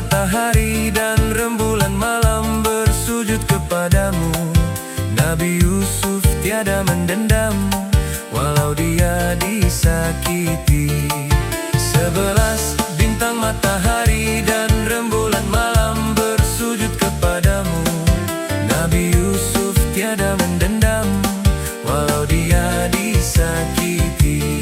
matahari dan rembulan malam bersujud kepadamu. Nabi Yusuf tiada mendendam, walau dia disakiti. 11 bintang matahari dan rembulan malam bersujud kepadamu. Nabi Yusuf tiada mendendam, walau dia disakiti.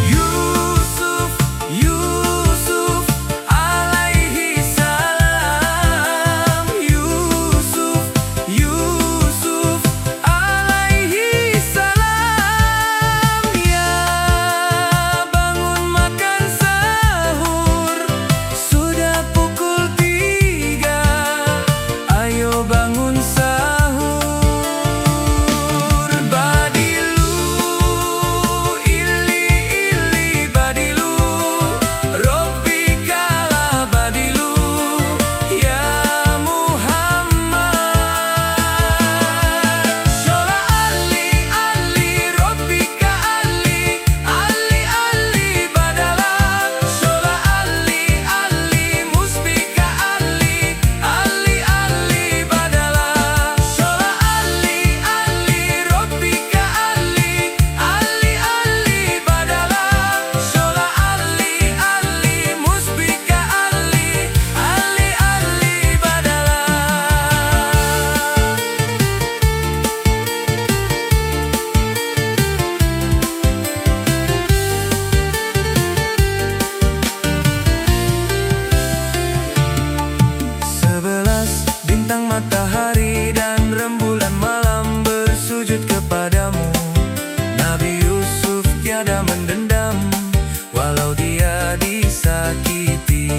Yusuf, Yusuf alaihi salam. Yusuf, Yusuf alaihi salam. Ya, bangun makan sahur, sudah pukul 3. Ayo bangun sahur. Badilu, ili ili badilu, Rabbikalah badilu, ya Muhammad. Shola ali ali Rabbika ali, ali ali badala. Shola ali ali musbika ali, ali ali badala. Shola ali ali Rabbika ali, ali ali badala. Shola ali ali musbika ali, ali ali badala. 11 bintang matahari dan rembulan malam bersujud kepadamu. Nabi Yusuf tiada mendendam, walau dia disakiti.